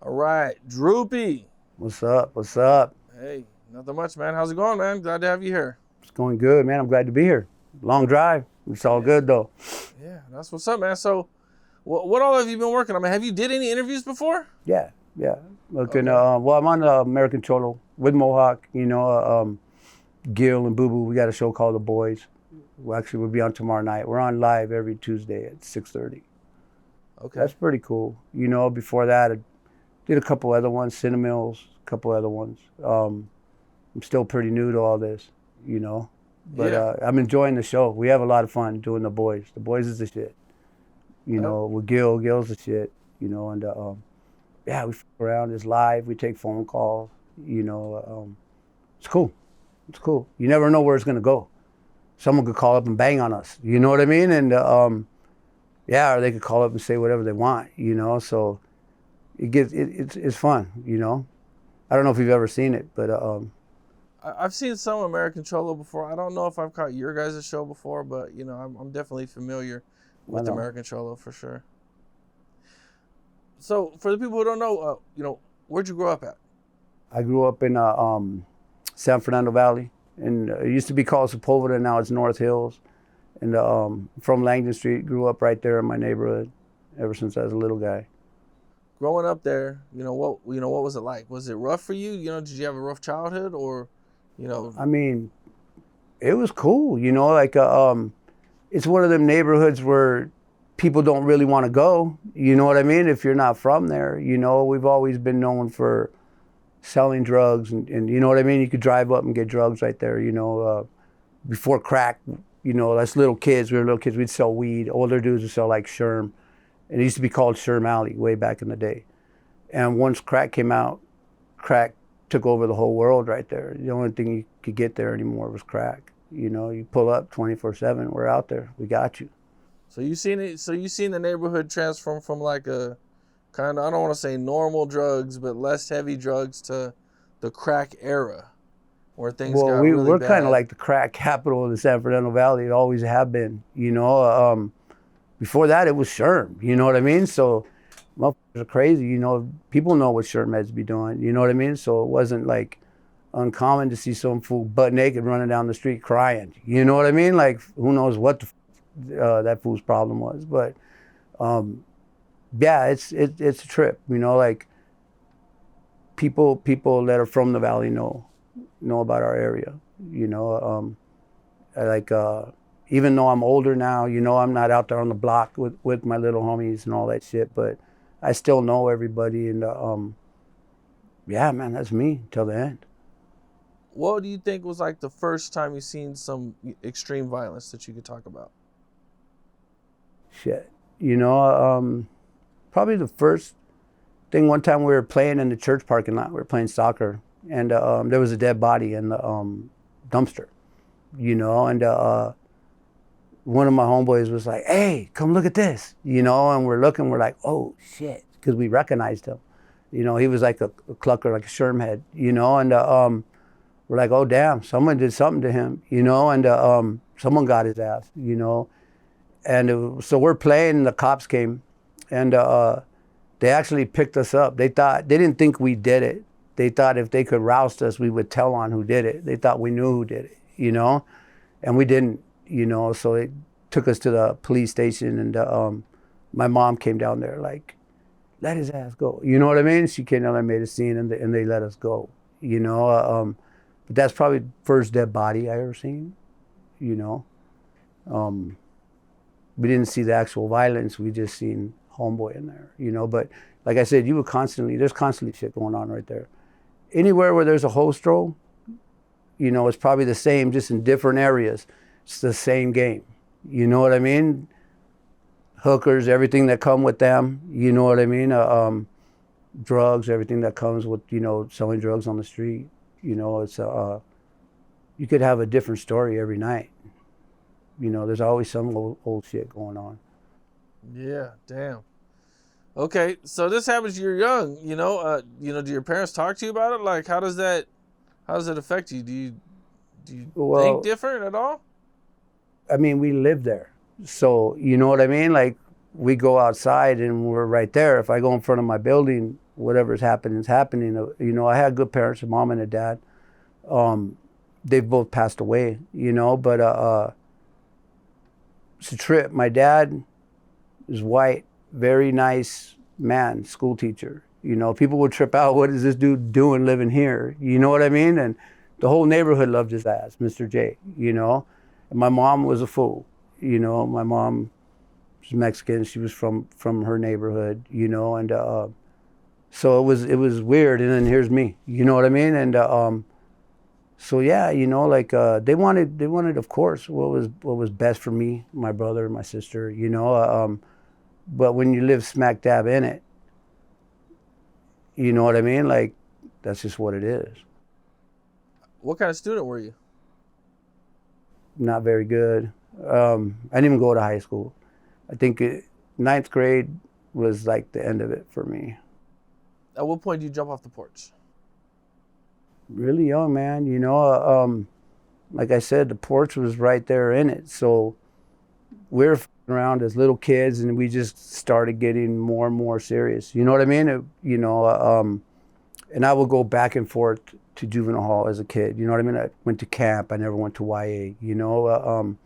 All right, Droopy. What's up? What's up? Hey, nothing much, man. How's it going, man? Glad to have you here. It's going good, man. I'm glad to be here. Long drive. It's all good though. Yeah, that's what's up, man. So, what all have you been working on? I mean, have you did any interviews before? Yeah. Looking. Okay. Well, I'm on American Cholo with Mohawk. Gil and Boo Boo. We got a show called The Boys. We'll be on tomorrow night. We're on live every Tuesday at 6:30. Okay. That's pretty cool. Before that, I did a couple other ones, Cinemills, a couple other ones. I'm still pretty new to all this, But Yeah. I'm enjoying the show. We have a lot of fun doing The Boys. The Boys is the shit. With Gil's the shit, and yeah, we f around. It's live. We take phone calls. It's cool. It's cool. You never know where it's gonna go. Someone could call up and bang on us. You know what I mean? And yeah, or they could call up and say whatever they want. So it's fun. I don't know if you've ever seen it, but I've seen some American Cholo before. I don't know if I've caught your guys' show before, but I'm definitely familiar with American Cholo for sure. So, for the people who don't know, where'd you grow up at? I grew up in San Fernando Valley, and it used to be called Sepulveda. Now it's North Hills. And from Langdon Street, grew up right there in my neighborhood ever since I was a little guy. Growing up there, what was it like? Was it rough for you? Did you have a rough childhood, or, I mean, it was cool. It's one of them neighborhoods where people don't really want to go. You know what I mean? If you're not from there, we've always been known for selling drugs, and you know what I mean? You could drive up and get drugs right there. Before crack, us little kids, we were little kids, we'd sell weed. Older dudes would sell like Sherm. And it used to be called Sherm Alley way back in the day. And once crack came out, crack took over the whole world right there. The only thing you could get there anymore was crack. You pull up 24/7, we're out there, we got you. So you seen it? So you seen the neighborhood transform from like a kind of, I don't want to say normal drugs, but less heavy drugs to the crack era, where things got really we're bad. kind of like the crack capital of the San Fernando Valley. It always have been. Before that, it was Sherm. You know what I mean? So motherfuckers are crazy. People know what Sherm heads be doing. You know what I mean? So it wasn't like uncommon to see some fool butt naked running down the street crying. You know what I mean? Like, who knows what that fool's problem was. But yeah, it's a trip. Like people that are from the valley know about our area. Even though I'm older now, I'm not out there on the block with my little homies and all that shit, but I still know everybody. And yeah, man, that's me till the end. What do you think was like the first time you seen some extreme violence that you could talk about? Shit. Probably the first thing, one time we were playing in the church parking lot. We were playing soccer, and there was a dead body in the dumpster, and one of my homeboys was like, "Hey, come look at this," and we're looking, we're like, "Oh shit," because we recognized him. He was like a clucker, like a Sherm head, and we're like, "Oh damn, someone did something to him," and someone got his ass, and so we're playing, and the cops came, and they actually picked us up. They didn't think we did it. They thought if they could roust us, we would tell on who did it. They thought we knew who did it, and we didn't. So it took us to the police station, and my mom came down there like, let his ass go. You know what I mean? She came down there, made a scene, and they let us go. But that's probably the first dead body I ever seen. We didn't see the actual violence. We just seen homeboy in there. But like I said, there's constantly shit going on right there. Anywhere where there's a hostro, it's probably the same, just in different areas. It's the same game. You know what I mean? Hookers, everything that come with them. You know what I mean? Drugs, everything that comes with, selling drugs on the street. It's you could have a different story every night. There's always some old shit going on. Yeah, damn. Okay, so this happens. You're young. Do your parents talk to you about it? Like, how does it affect you? Do you think different at all? I mean, we live there. So, you know what I mean? Like, we go outside and we're right there. If I go in front of my building, whatever's happening is happening. You know, I had good parents, a mom and a dad. They've both passed away, you know, but it's a trip. My dad is white, very nice man, school teacher. You know, people would trip out, what is this dude doing living here? You know what I mean? And the whole neighborhood loved his ass, Mr. J, you know. And my mom was a fool, you know. My mom was Mexican. She was from her neighborhood, you know. And so it was weird. And then here's me, you know what I mean? And so yeah, you know, like they wanted, of course, what was best for me, my brother, my sister, you know. But when you live smack dab in it, you know what I mean? Like, that's just what it is. What kind of student were you? Not very good. I didn't even go to high school. I think ninth grade was like the end of it for me. At what point did you jump off the porch? Really young, man. You know, like I said, the porch was right there in it. So we're around as little kids, and we just started getting more and more serious. You know what I mean? You know, and I would go back and forth to juvenile hall as a kid. You know what I mean? I went to camp. I never went to YA. You know,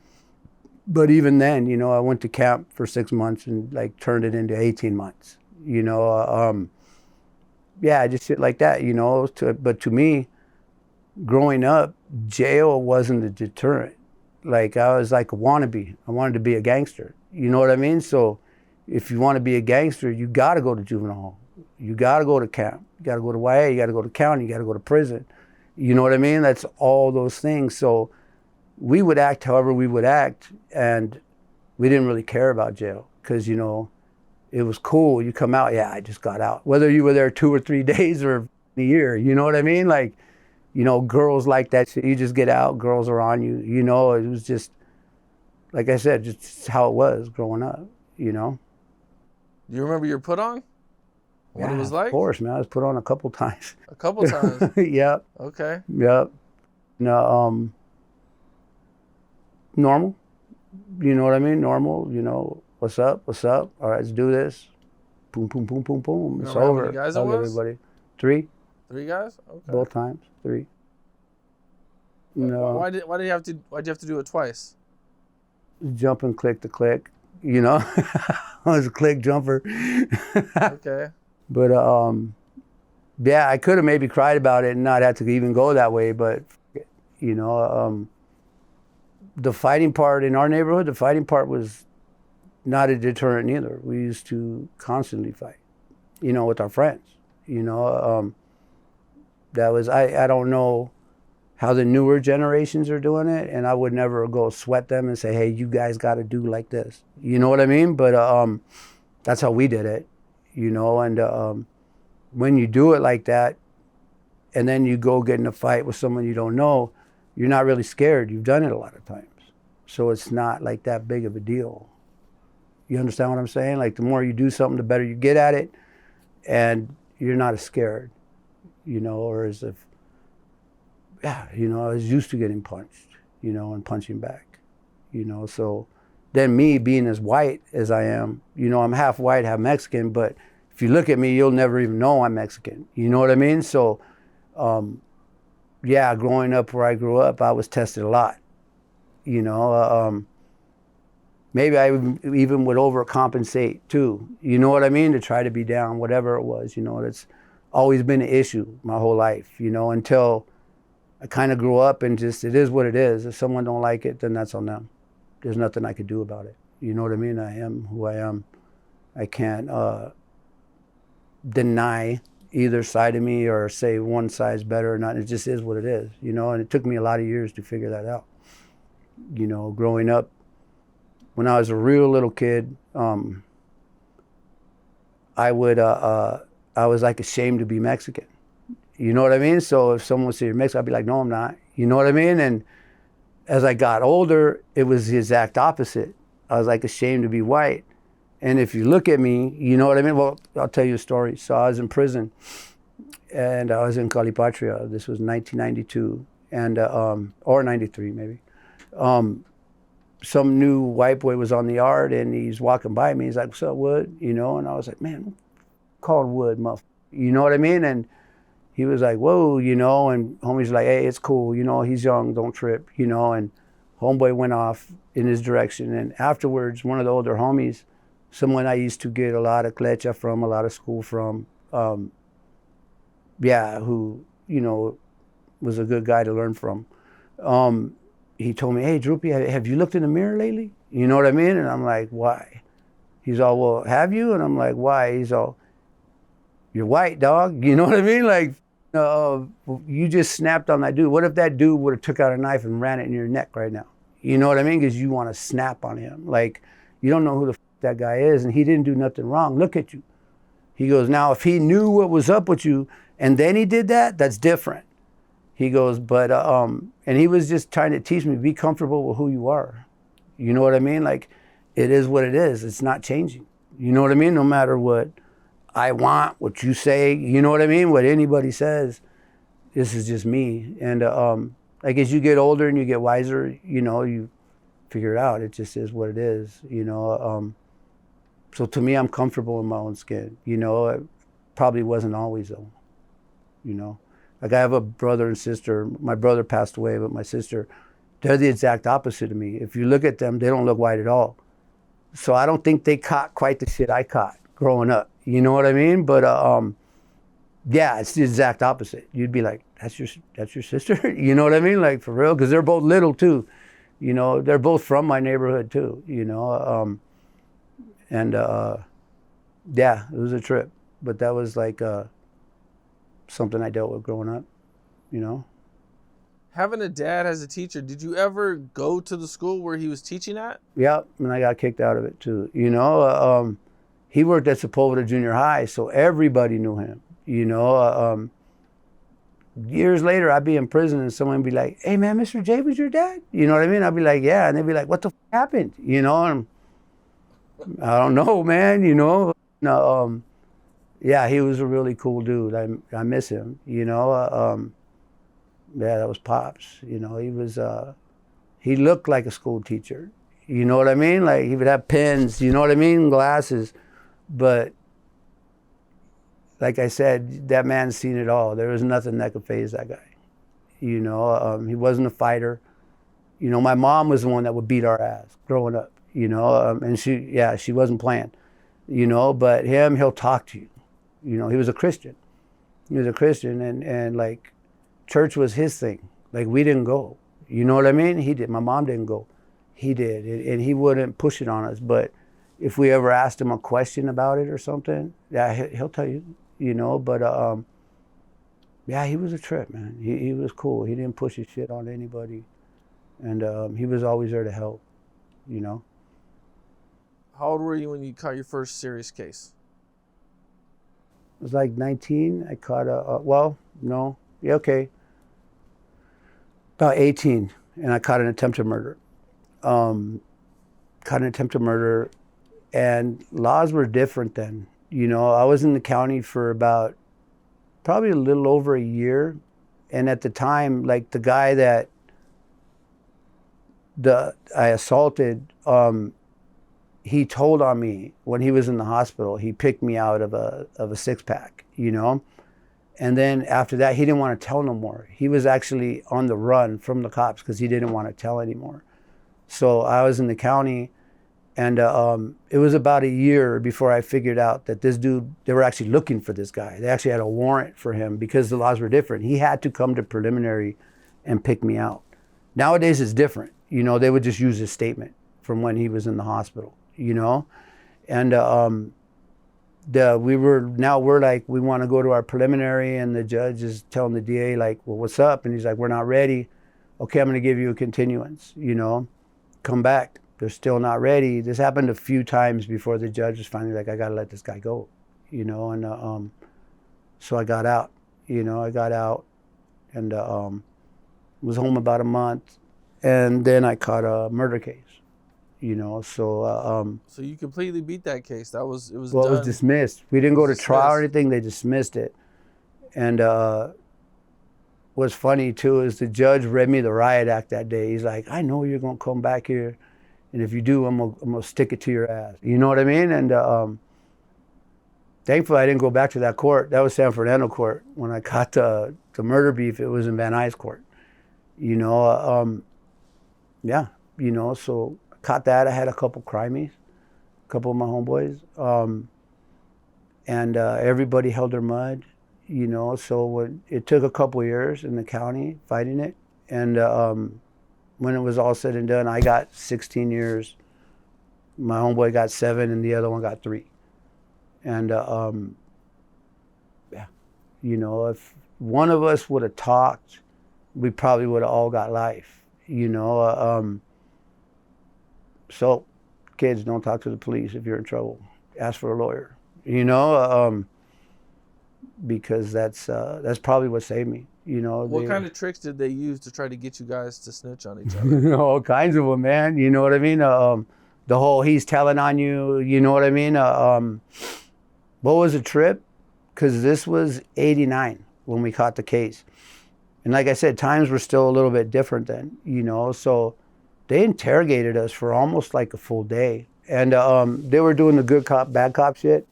but even then, you know, I went to camp for 6 months and like turned it into 18 months. You know, yeah, just shit like that. You know, but to me, growing up, jail wasn't a deterrent. Like, I was like a wannabe. I wanted to be a gangster. You know what I mean? So if you want to be a gangster, you got to go to juvenile hall. You got to go to camp. You got to go to YA. You got to go to county. You got to go to prison. You know what I mean? That's all those things. So we would act however we would act, and we didn't really care about jail because, you know, it was cool. You come out, yeah, I just got out. Whether you were there 2 or 3 days or a year, you know what I mean? Like, you know, girls like that shit. You just get out, girls are on you. You know, it was just, like I said, just how it was growing up, you know. Do you remember your put on? What it was like? Of course, man. I was put on a couple times. A couple times? Yep. Okay. Yep. No, normal. You know what I mean? Normal, you know, what's up? What's up? All right, let's do this. Boom, boom, boom, boom, boom. It's over. How many guys it was? Everybody. 3. 3 guys? Okay. Both times. 3. No. Why'd you have to do it twice? Jump and click to click, you know. I was a click jumper. Okay. But yeah, I could have maybe cried about it and not had to even go that way. But you know, the fighting part in our neighborhood, the fighting part was not a deterrent either. We used to constantly fight, you know, with our friends. You know, that was I don't know how the newer generations are doing it, and I would never go sweat them and say, hey, you guys got to do like this. You know what I mean? But that's how we did it, you know. And when you do it like that, and then you go get in a fight with someone you don't know, you're not really scared. You've done it a lot of times. So it's not like that big of a deal. You understand what I'm saying? Like, the more you do something, the better you get at it, and you're not as scared, you know, or as if, yeah, you know, I was used to getting punched, you know, and punching back, you know. So then me being as white as I am, you know, I'm half white, half Mexican, but if you look at me, you'll never even know I'm Mexican. You know what I mean? So, yeah, growing up where I grew up, I was tested a lot, you know. Maybe I even would overcompensate too, you know what I mean, to try to be down, whatever it was, you know. That's always been an issue my whole life, you know, until I kind of grew up and just, it is what it is. If someone don't like it, then that's on them. There's nothing I could do about it. You know what I mean? I am who I am. I can't deny either side of me or say one side's better or not. It just is what it is, you know. And it took me a lot of years to figure that out. You know, growing up, when I was a real little kid, I was like ashamed to be Mexican. You know what I mean? So if someone would say you're Mexican, I'd be like, no, I'm not. You know what I mean? And as I got older, it was the exact opposite. I was like ashamed to be white. And if you look at me, you know what I mean? Well, I'll tell you a story. So I was in prison, and I was in Calipatria. This was 1992, and or 93 maybe. Some new white boy was on the yard, and he's walking by me. He's like, what's up, Wood? You know, and I was like, man, called Wood, motherfucker. You know what I mean? And he was like, whoa, you know, and homie's like, hey, it's cool, you know, he's young, don't trip, you know, and homeboy went off in his direction. And afterwards, one of the older homies, someone I used to get a lot of clecha from, a lot of school from, who, you know, was a good guy to learn from. He told me, hey, Droopy, have you looked in the mirror lately? You know what I mean? And I'm like, why? He's all, well, have you? And I'm like, why? He's all, you're white, dog. You know what I mean? Like, you just snapped on that dude. What if that dude would have took out a knife and ran it in your neck right now? You know what I mean? Because you want to snap on him. Like, you don't know who the that guy is, and he didn't do nothing wrong. Look at you. He goes, now, if he knew what was up with you, and then he did that, that's different. He goes, but, and he was just trying to teach me, be comfortable with who you are. You know what I mean? Like, it is what it is. It's not changing. You know what I mean? No matter what I want, what you say, you know what I mean? What anybody says, this is just me. And like as you get older and you get wiser, you know, you figure it out. It just is what it is, you know. So to me, I'm comfortable in my own skin. You know, it probably wasn't always though, you know. Like I have a brother and sister. My brother passed away, but my sister, they're the exact opposite of me. If you look at them, they don't look white at all. So I don't think they caught quite the shit I caught growing up. You know what I mean? But yeah, it's the exact opposite. You'd be like, that's your sister? You know what I mean? Like for real? Because they're both little too. You know, they're both from my neighborhood too, you know. Yeah, it was a trip. But that was like something I dealt with growing up, you know. Having a dad as a teacher, did you ever go to the school where he was teaching at? Yeah, and I got kicked out of it too. You know, he worked at Sepulveda Junior High, so everybody knew him. You know, years later, I'd be in prison and someone would be like, hey man, Mr. J was your dad? You know what I mean? I'd be like, yeah. And they'd be like, what the happened? You know, and I don't know, man, you know. No, yeah, he was a really cool dude. I miss him, you know. Yeah, that was Pops. You know, he looked like a school teacher. You know what I mean? Like he would have pens, you know what I mean? Glasses. But like I said, that man's seen it all. There was nothing that could faze that guy. You know, he wasn't a fighter. You know, my mom was the one that would beat our ass growing up, you know, and she wasn't playing, you know, but he'll talk to you. You know, he was a Christian. He was a Christian and like, church was his thing. Like we didn't go. You know what I mean? He did. My mom didn't go. He did. And he wouldn't push it on us. But if we ever asked him a question about it or something, yeah, he'll tell you, you know. But yeah, he was a trip, man. He was cool. He didn't push his shit on anybody. And he was always there to help, you know. How old were you when you caught your first serious case? I was like 19. I caught yeah, okay. About 18, and I caught an attempted murder. And laws were different then. You know, I was in the county for about probably a little over a year, and at the time, like the guy that I assaulted, he told on me when he was in the hospital. He picked me out of a 6-pack, you know. And then after that, he didn't want to tell no more. He was actually on the run from the cops because he didn't want to tell anymore. So I was in the county, and it was about a year before I figured out that this dude, they were actually looking for this guy. They actually had a warrant for him because the laws were different. He had to come to preliminary and pick me out. Nowadays, it's different. You know, they would just use his statement from when he was in the hospital, you know? And we're like, we want to go to our preliminary, and the judge is telling the DA like, well, what's up? And he's like, we're not ready. Okay, I'm going to give you a continuance, you know, come back. They're still not ready. This happened a few times before the judge was finally like, I got to let this guy go, you know. And so I got out, you know, and was home about a month, and then I caught a murder case. You know, so so you completely beat that case. It was done. It was dismissed. We didn't go to trial or anything. They dismissed it. And what's funny too is the judge read me the riot act that day. He's like, I know you're gonna come back here, and if you do, I'm gonna stick it to your ass. You know what I mean? And thankfully I didn't go back to that court. That was San Fernando court. When I caught the murder beef, it was in Van Nuys court. You know, yeah, you know, so I caught that. I had a couple crimies, a couple of my homeboys, and everybody held their mud, you know. So it took a couple of years in the county fighting it, and when it was all said and done, I got 16 years. My homeboy got 7, and the other one got 3. And yeah, you know, if one of us would have talked, we probably would have all got life, you know. So kids, don't talk to the police if you're in trouble. Ask for a lawyer, you know, because that's probably what saved me, you know. What kind of tricks did they use to try to get you guys to snitch on each other? All kinds of them, man. You know what I mean? The whole he's telling on you, you know what I mean? What was a trip? Because this was 89 when we caught the case. And like I said, times were still a little bit different then, you know. So they interrogated us for almost like a full day. And they were doing the good cop, bad cop shit.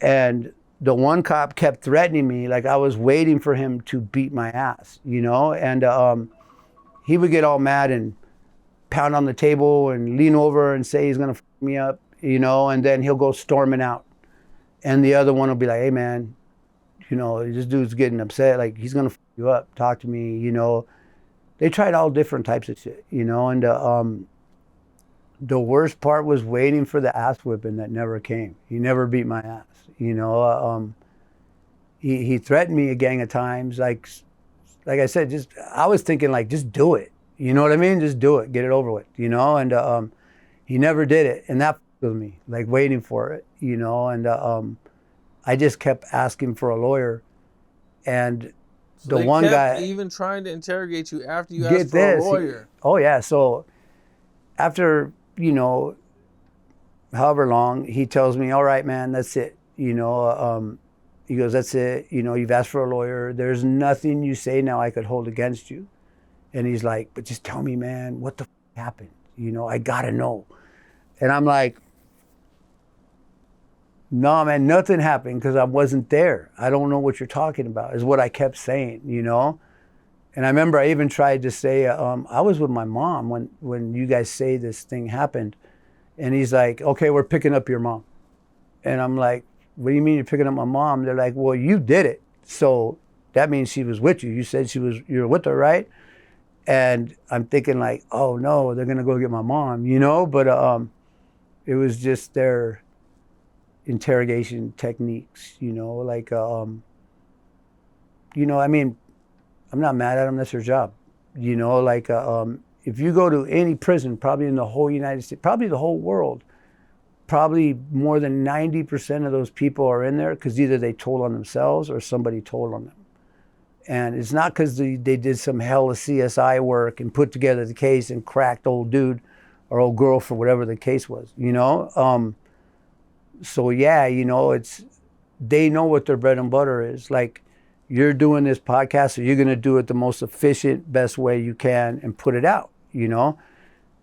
And the one cop kept threatening me, like I was waiting for him to beat my ass, you know. And he would get all mad and pound on the table and lean over and say he's gonna f me up, you know. And then he'll go storming out. And the other one will be like, hey man, you know, this dude's getting upset, like he's gonna f you up, talk to me, you know. They tried all different types of shit, you know. And the worst part was waiting for the ass whipping that never came. He never beat my ass, you know. He threatened me a gang of times, like I said, I was thinking like, just do it, you know what I mean? Just do it, get it over with, you know. And he never did it, and that with me, like waiting for it, you know. And I just kept asking for a lawyer, and so the one guy even trying to interrogate you after you asked for a lawyer. Oh yeah, so after, you know, however long, he tells me, all right, man, that's it, you know. He goes, that's it, you know, you've asked for a lawyer, there's nothing you say now I could hold against you. And he's like, but just tell me, man, what the f happened, you know, I gotta know. And I'm like, no, man, nothing happened because I wasn't there. I don't know what you're talking about, is what I kept saying, you know. And I remember I even tried to say, I was with my mom when you guys say this thing happened. And he's like, okay, we're picking up your mom. And I'm like, what do you mean you're picking up my mom? They're like, well, you did it. So that means she was with you. You said you were with her, right? And I'm thinking like, oh no, they're gonna go get my mom, you know? But it was just their interrogation techniques, you know, like, you know, I mean, I'm not mad at them, that's their job. You know, like, if you go to any prison, probably in the whole United States, probably the whole world, probably more than 90% of those people are in there because either they told on themselves or somebody told on them. And it's not because they did some hell of CSI work and put together the case and cracked old dude or old girl for whatever the case was, you know? So yeah, you know, they know what their bread and butter is. Like, you're doing this podcast, so you're gonna do it the most efficient, best way you can and put it out, you know?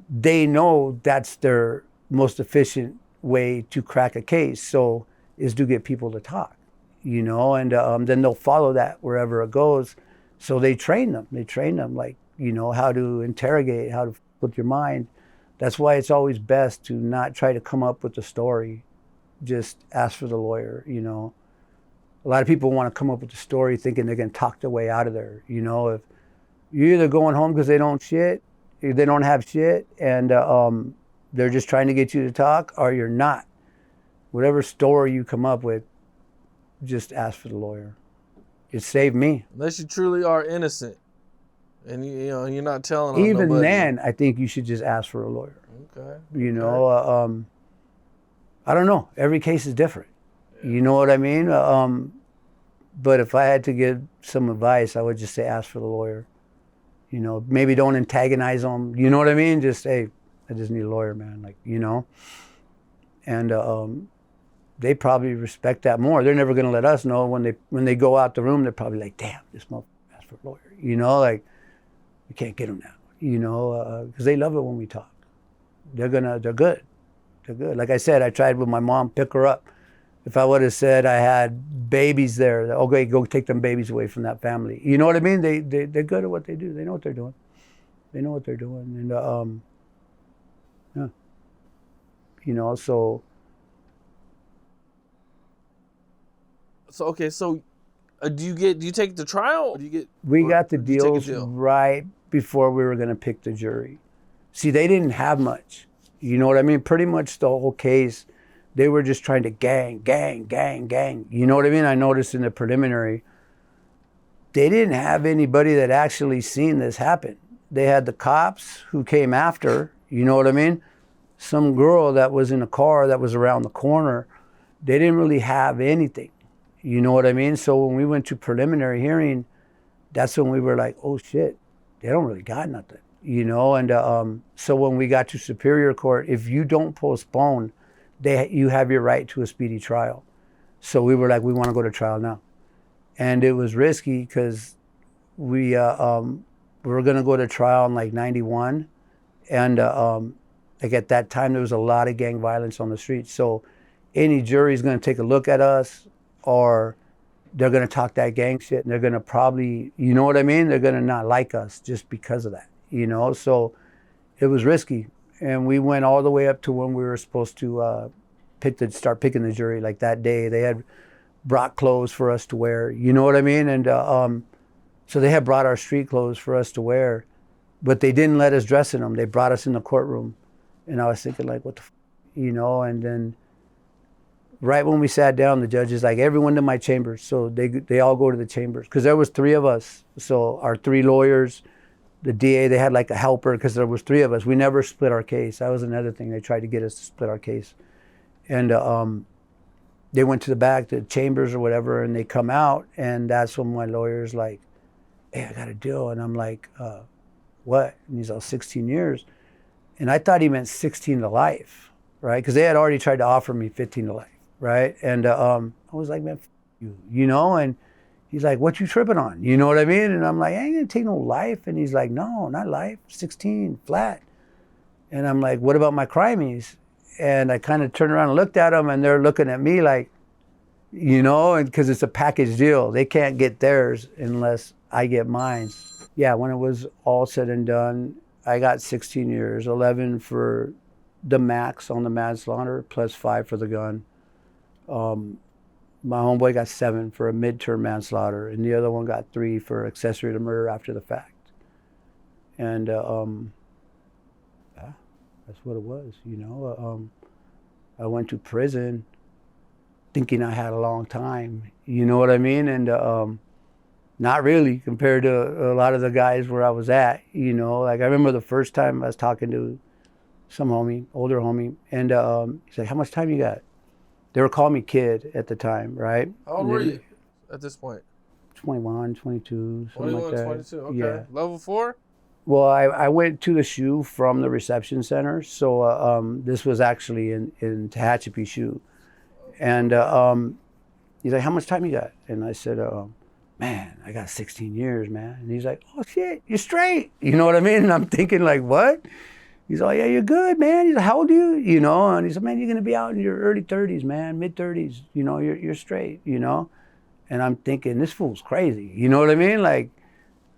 They know that's their most efficient way to crack a case, so is to get people to talk, you know? And then they'll follow that wherever it goes. So they train them like, you know, how to interrogate, how to with your mind. That's why it's always best to not try to come up with a story. Just ask for the lawyer, you know. A lot of people want to come up with a story thinking they're going to talk their way out of there. You know, if you're either going home because they don't have shit, and they're just trying to get you to talk, or you're not. Whatever story you come up with, just ask for the lawyer. It saved me. Unless you truly are innocent, and you know you're not telling on Even nobody. then, I think you should just ask for a lawyer. Okay. You know, I don't know. Every case is different. You know what I mean? But if I had to give some advice, I would just say ask for the lawyer. You know, maybe don't antagonize them. You know what I mean? Just say, I just need a lawyer, man. Like, you know? And they probably respect that more. They're never going to let us know. When they go out the room, they're probably like, damn, this motherfucker asked for a lawyer. You know, like, we can't get them now. You know, because they love it when we talk. They're good. They're good. Like I said, I tried with my mom, pick her up. If I would have said I had babies there, okay, go take them babies away from that family. You know what I mean? They're good at what they do. They know what they're doing. They know what they're doing. And, yeah. You know, so. So, okay, so do you take the trial? Or do you get? We got the or do you take a deals deal? right before we were going to pick the jury. See, they didn't have much. You know what I mean? Pretty much the whole case, they were just trying to gang. You know what I mean? I noticed in the preliminary, they didn't have anybody that actually seen this happen. They had the cops who came after, you know what I mean? Some girl that was in a car that was around the corner. They didn't really have anything. You know what I mean? So when we went to preliminary hearing, that's when we were like, oh shit, they don't really got nothing, you know? And so when we got to Superior Court, if you don't postpone, you have your right to a speedy trial. So we were like, we want to go to trial now. And it was risky because we were going to go to trial in like 91. And like at that time, there was a lot of gang violence on the streets. So any jury is going to take a look at us, or they're going to talk that gang shit, and they're going to probably, you know what I mean? They're going to not like us just because of that, you know? So it was risky. And we went all the way up to when we were supposed to start picking the jury. Like that day, they had brought clothes for us to wear, you know what I mean? And so they had brought our street clothes for us to wear, but they didn't let us dress in them. They brought us in the courtroom. And I was thinking like, what the you know? And then right when we sat down, the judge is like, everyone to my chambers. So they all go to the chambers because there was 3 of us. So our 3 lawyers, the DA, they had like a helper because there was 3 of us. We never split our case. That was another thing. They tried to get us to split our case. And they went to the back, the chambers or whatever, and they come out. And that's when my lawyer's like, hey, I got a deal. And I'm like, what? And he's all 16 years. And I thought he meant 16 to life, right? Because they had already tried to offer me 15 to life. Right. And I was like, man, you know, and he's like, what you tripping on? You know what I mean? And I'm like, I ain't gonna take no life. And he's like, no, not life, 16, flat. And I'm like, what about my crimes? And I kind of turned around and looked at them, and they're looking at me like, you know, and because it's a package deal. They can't get theirs unless I get mine. Yeah, when it was all said and done, I got 16 years, 11 for the max on the manslaughter, plus 5 for the gun. My homeboy got 7 for a midterm manslaughter, and the other one got 3 for accessory to murder after the fact. And yeah, that's what it was, you know. I went to prison thinking I had a long time, you know what I mean? And not really compared to a lot of the guys where I was at, you know. Like I remember the first time I was talking to some homie, older homie, and he's like, how much time you got? They were calling me kid at the time, right? How old were you at this point? 21, 22, something 21, like that. 22, okay. Yeah. Level 4? Well, I went to the SHU from the reception center. So this was actually in Tehachapi SHU. And he's like, how much time you got? And I said, man, I got 16 years, man. And he's like, oh shit, you're straight. You know what I mean? And I'm thinking like, what? He's like, yeah, you're good, man. He's like, how old are you? You know, and he's like, man, you're going to be out in your early 30s, man, mid 30s. You know, you're straight, you know? And I'm thinking, this fool's crazy. You know what I mean? Like,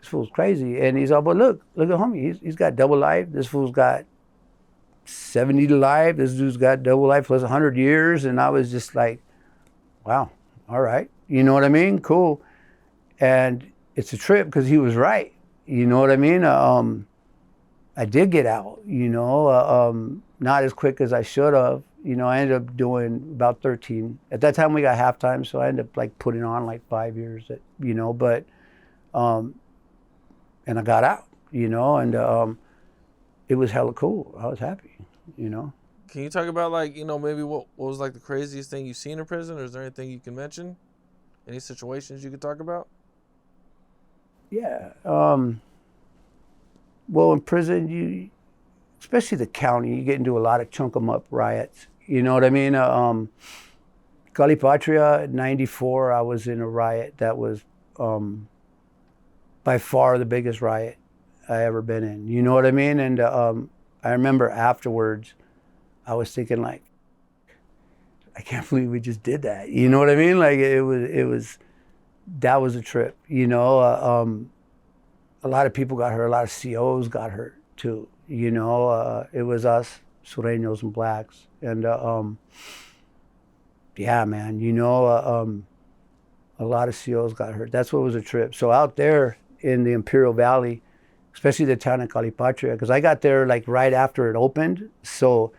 this fool's crazy. And he's all, but look at homie. He's got double life. This fool's got 70 to life. This dude's got double life plus 100 years. And I was just like, wow, all right. You know what I mean? Cool. And it's a trip because he was right. You know what I mean? I did get out, you know, not as quick as I should have. You know, I ended up doing about 13. At that time we got halftime, so I ended up like putting on like 5 years, you know, but, and I got out, you know, and it was hella cool. I was happy, you know. Can you talk about like, you know, maybe what was like the craziest thing you've seen in prison, or is there anything you can mention? Any situations you could talk about? Yeah. Well, in prison, especially the county, you get into a lot of chunk 'em up riots. You know what I mean? Calipatria, 94, I was in a riot that was by far the biggest riot I ever been in. You know what I mean? And I remember afterwards, I was thinking like, I can't believe we just did that. You know what I mean? Like that was a trip. You know, a lot of people got hurt. A lot of COs got hurt too. You know, it was us, Sureños and blacks, and yeah, man. You know, a lot of COs got hurt. That's what was a trip. So out there in the Imperial Valley, especially the town of Calipatria, because I got there like right after it opened, so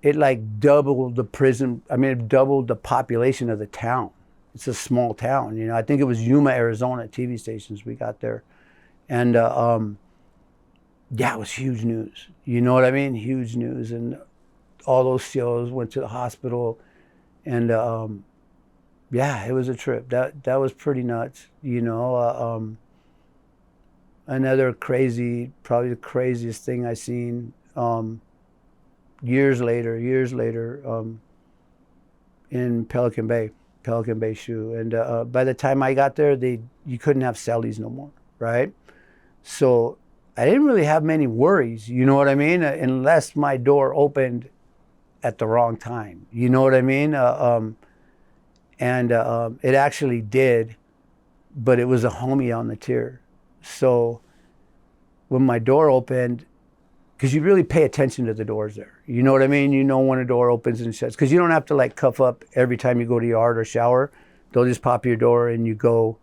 it like doubled the prison. I mean, it doubled the population of the town. It's a small town, you know. I think it was Yuma, Arizona, TV stations we got there, and yeah, it was huge news. You know what I mean? Huge news, and all those COs went to the hospital, and yeah, it was a trip. That was pretty nuts. You know, another crazy, probably the craziest thing I seen. Years later, in Pelican Bay Shoe, and by the time I got there, you couldn't have cellies no more, right? So I didn't really have many worries, you know what I mean, unless my door opened at the wrong time, you know what I mean, and it actually did, but it was a homie on the tier. So when my door opened, because you really pay attention to the doors there. You know what I mean? You know when a door opens and shuts. Because you don't have to like cuff up every time you go to yard or shower. They'll just pop your door and you go.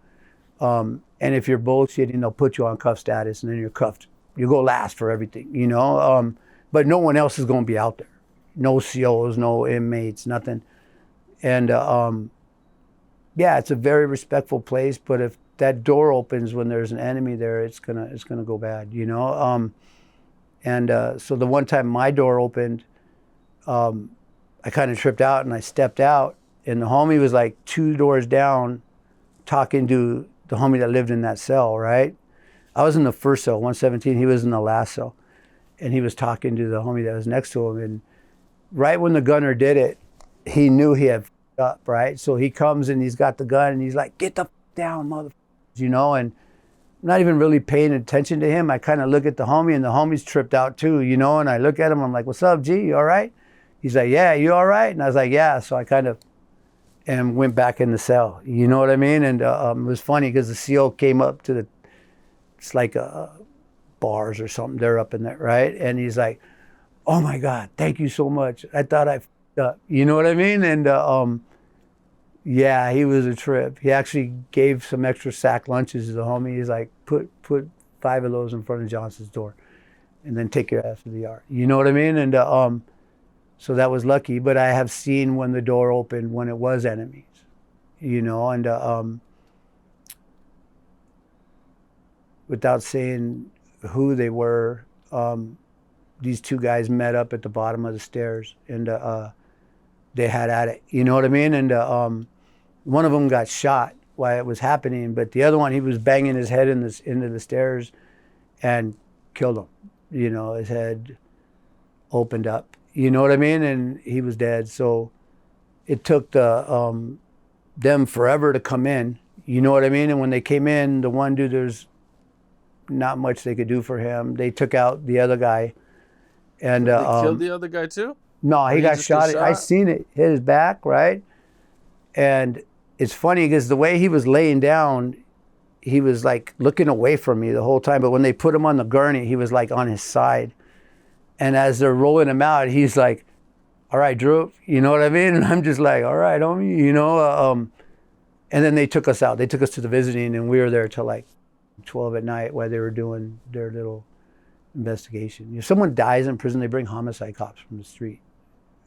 And if you're bullshitting, they'll put you on cuff status and then you're cuffed. You go last for everything, you know? But no one else is going to be out there. No COs, no inmates, nothing. And yeah, it's a very respectful place. But if that door opens when there's an enemy there, it's gonna go bad, you know? And so the one time my door opened, I kind of tripped out and I stepped out, and the homie was like 2 doors down talking to the homie that lived in that cell, right? I was in the first cell, 117, he was in the last cell. And he was talking to the homie that was next to him. And right when the gunner did it, he knew he had f***ed up, right? So he comes and he's got the gun and he's like, "Get the f*** down, motherfucker," you know? And I'm not even really paying attention to him. I kind of look at the homie, and the homie's tripped out too, you know? And I look at him, I'm like, "What's up, G? You all right?" He's like, "Yeah, you all right?" And I was like, "Yeah." So I kind of and went back in the cell, you know what I mean? And it was funny because the CO came up to it's like bars or something, they're up in there, right? And he's like, "Oh my God, thank you so much. I thought I f***ed up." You know what I mean? And yeah, he was a trip. He actually gave some extra sack lunches to the homie. He's like, put 5 of those in front of Johnson's door and then take your ass to the yard. You know what I mean? And so that was lucky. But I have seen when the door opened when it was enemies, you know, and without saying who they were, these 2 guys met up at the bottom of the stairs, and they had at it. You know what I mean? And one of them got shot while it was happening, but the other one, he was banging his head into the stairs and killed him. You know, his head opened up. You know what I mean? And he was dead. So it took them forever to come in. You know what I mean? And when they came in, the one dude, there's not much they could do for him. They took out the other guy. And they killed the other guy too? No, he got shot. I seen it hit his back, right? And it's funny because the way he was laying down, he was like looking away from me the whole time. But when they put him on the gurney, he was like on his side. And as they're rolling him out, he's like, "All right, Droop," you know what I mean? And I'm just like, "All right, homie," you know? And then they took us out. They took us to the visiting, and we were there till like 12 at night while they were doing their little investigation. If someone dies in prison, they bring homicide cops from the street,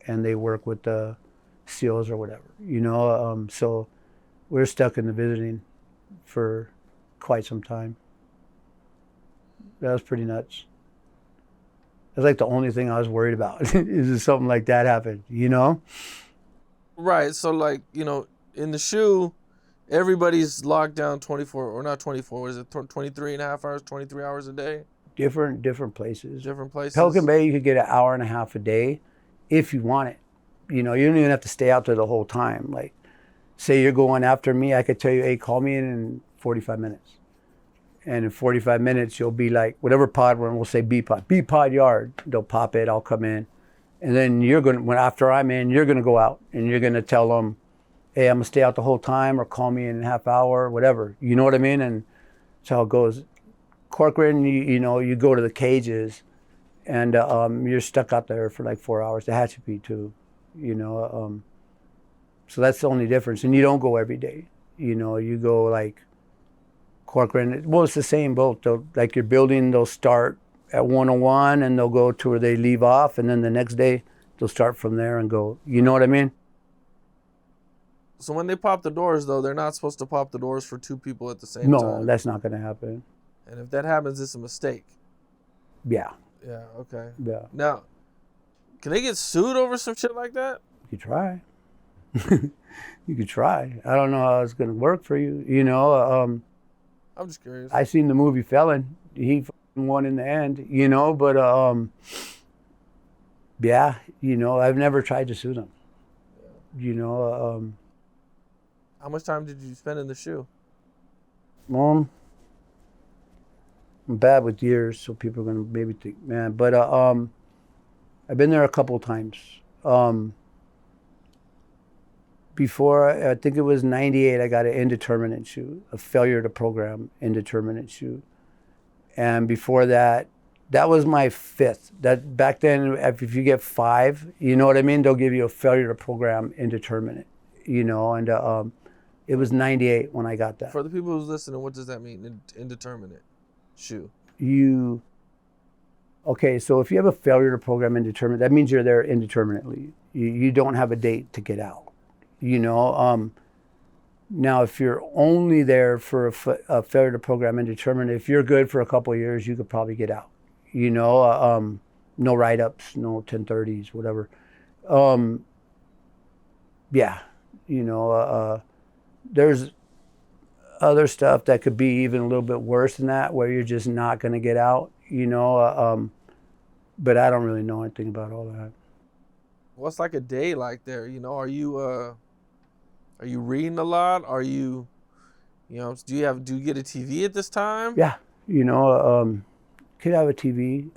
and they work with the SEALs or whatever, you know? So we're stuck in the visiting for quite some time. That was pretty nuts. That's like the only thing I was worried about is if something like that happened, you know? Right. So like, you know, in the shoe, everybody's locked down 24, or not 24, what is it, 23 and a half hours, 23 hours a day? Different places. Different places. Pelican Bay, you could get 1.5 hours a day if you want it. You know, you don't even have to stay out there the whole time. Like, say you're going after me, I could tell you, "Hey, call me in 45 minutes. And in 45 minutes, you'll be like, whatever pod we're in, we'll say B pod yard. They'll pop it, I'll come in, And then after I'm in, you're gonna go out and you're gonna tell them, hey, I'm gonna stay out the whole time, or call me in a half hour, whatever. You know what I mean? And that's how it goes. Corcoran, you go to the cages, and you're stuck out there for like 4 hours. The Hatchapee too, so that's the only difference. And you don't go every day. You go like Corcoran. Well, it's the same boat. Like your building, they'll start at 101 and they'll go to where they leave off, and then the next day they'll start from there and go. You know what I mean? So when they pop the doors, though, they're not supposed to pop the doors for two people at the same time. No, that's not going to happen. And if that happens, it's a mistake. Yeah. Yeah, okay. Yeah. Now, can they get sued over some shit like that? You could try. You could try. I don't know how it's going to work for you. I'm just curious. I seen the movie Felon. He won in the end, but yeah, I've never tried to sue them. How much time did you spend in the shoe? I'm bad with years, so people are gonna maybe think, man. But I've been there a couple times. Before, I think it was '98, I got an indeterminate shoe, a failure to program indeterminate shoe. And before that, that was my fifth. That back then, if you get 5, you know what I mean? They'll give you a failure to program indeterminate, and it was '98 when I got that. For the people who's listening, what does that mean, indeterminate shoe? Okay, so if you have a failure to program indeterminate, that means you're there indeterminately. You don't have a date to get out. Now, if you're only there for a failure to program indeterminate, if you're good for a couple of years, you could probably get out. No write-ups, no 1030s, whatever. Yeah, there's other stuff that could be even a little bit worse than that, where you're just not going to get out. But I don't really know anything about all that. What's like a day like there? Are you reading a lot? Are you, do you get a TV at this time? Yeah, could have a TV.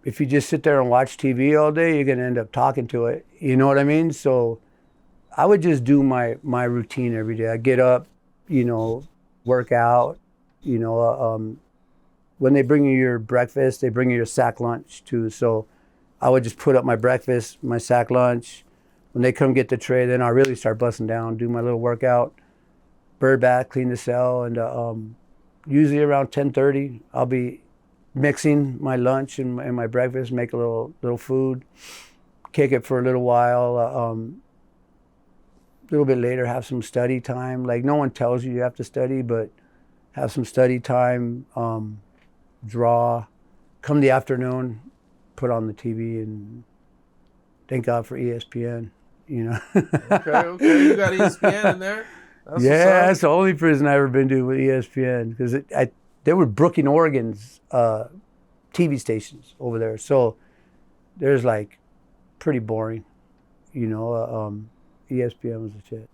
If you just sit there and watch TV all day, you're gonna end up talking to it. You know what I mean? So I would just do my routine every day. I get up, work out. When they bring you your breakfast, they bring you your sack lunch too. So I would just put up my breakfast, my sack lunch. When they come get the tray, then I'll really start busting down, do my little workout, bird bath, clean the cell, and usually around 10:30, I'll be mixing my lunch and my breakfast, make a little food, kick it for a little while. A little bit later, have some study time. Like, no one tells you have to study, but have some study time, draw. Come the afternoon, put on the TV, and thank God for ESPN. Okay. You got ESPN in there? That's the only prison I've ever been to with ESPN, because they were Brooklyn, Oregon's TV stations over there. So there's like pretty boring, ESPN was the shit.